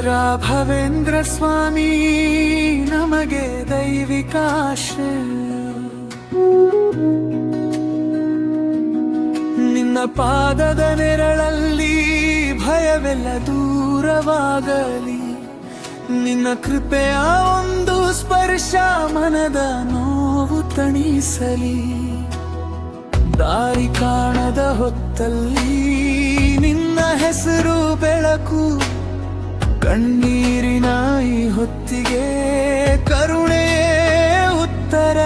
ರಾಘವೇಂದ್ರ ಸ್ವಾಮಿ ನಮಗೆ ದೈವಿಕಾಶ್ರಯ. ನಿನ್ನ ಪಾದದ ನೆರಳಲ್ಲಿ ಭಯವೆಲ್ಲ ದೂರವಾಗಲಿ. ನಿನ್ನ ಕೃಪೆಯ ಒಂದು ಸ್ಪರ್ಶ ಮನದ ನೋವು ತಣಿಸಲಿ. ದಾರಿ ಕಾಣದ ಹೊತ್ತಲ್ಲಿ ನಿನ್ನ ಹೆಸರು ಬೆಳಕು. ಕಣ್ಣೀರಿನ ಈ ಹೊತ್ತಿಗೆ ಕರುಣೆ ಉತ್ತರ.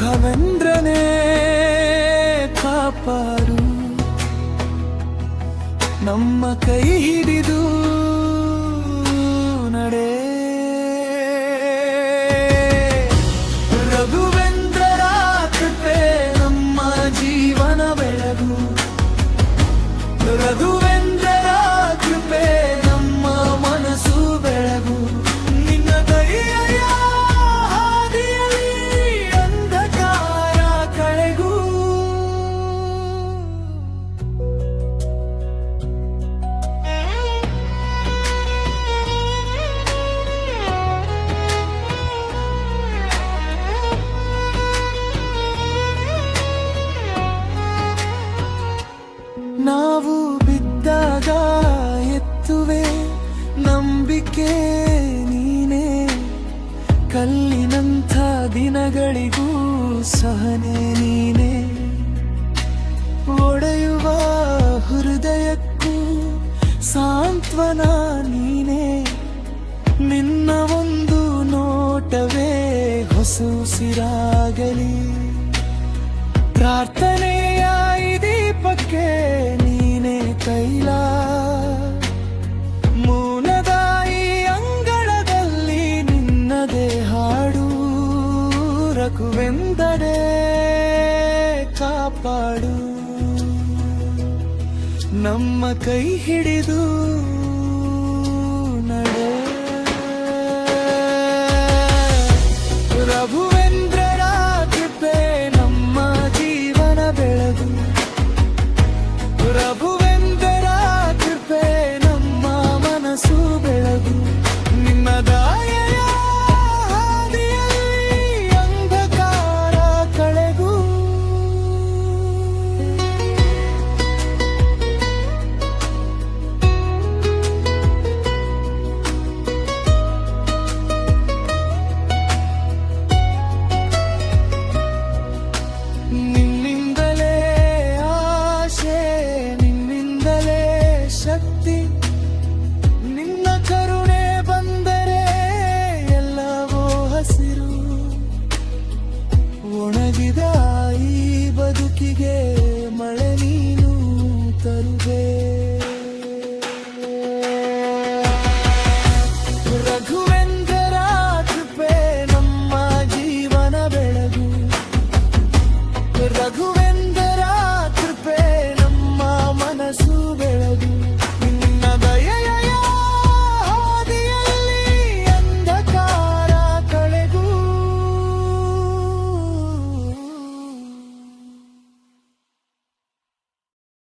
ರಾಘವೇಂದ್ರನೇ ಕಾಪಾಡು, ನಮ್ಮ ಕೈ ಹಿಡಿದು ನಡೆ. ರಘುವೇಂದ್ರರ ಕೃಪೆ ನಮ್ಮ ಜೀವನ ಬೆಳಗು. ರಘುವೇಂದ್ರರ ಕೃಪೆ ನಮ್ಮ ಮನಸ್ಸು ಬೆಳಗು. ನಿನ್ನ ದಯೆಯ ಹಾದಿಯಲ್ಲಿ ಅಂಧಕಾರ ಕಳೆಗು. ನಾವು ಬಿದ್ದಾಗ ಎತ್ತುವೆ ನಂಬಿಕೆ ನೀನೇ. ಕಲ್ಲಿನಂಥ ದಿನಗಳಿಗೂ ಸಹನೆ ನೀನೇ. ಒಡೆಯುವ ಹೃದಯಕ್ಕೂ ಸಾಂತ್ವನ ನೀನೇ. ನಿನ್ನ ಒಂದು ನೋಟವೇ ಹೊಸ ಉಸಿರಾಗಲಿ. ಪ್ರಾರ್ಥನೆಯ ಈ ದೀಪಕ್ಕೆ ನೀನೇ ತೈಲ. ಮೌನದ ಈ ಅಂಗಳದಲ್ಲಿ ನಿನ್ನದೇ ಹಾಡು. ರಘುವೇಂದ್ರನೇ ಕಾಪಾಡು, ನಮ್ಮ ಕೈ ಹಿಡಿದು ನಡೆ. ರಘುವೇಂದ್ರರ ಕೃಪೆ ನಮ್ಮ ಜೀವನ ಬೆಳಗು. ರಘುವೇಂದ್ರರ ಕೃಪೆ ನಮ್ಮ ಮನಸ್ಸು ಬೆಳಗು. ನಿನ್ನ ದಯೆಯ ಹಾದಿಯಲ್ಲಿ ಅಂಧಕಾರ ಕಳೆಗು. ನಿನ್ನಿಂದಲೇ ಆಶೆ, ನಿನ್ನಿಂದಲೇ ಶಕ್ತಿ. ನಿನ್ನ ಕರುಣೆ ಬಂದರೆ ಎಲ್ಲವೋ ಹಸಿರು. ಒಣಗಿದ ಈ ಬದುಕಿಗೆ ಮಳೆ ನೀನು ತರುವೆ.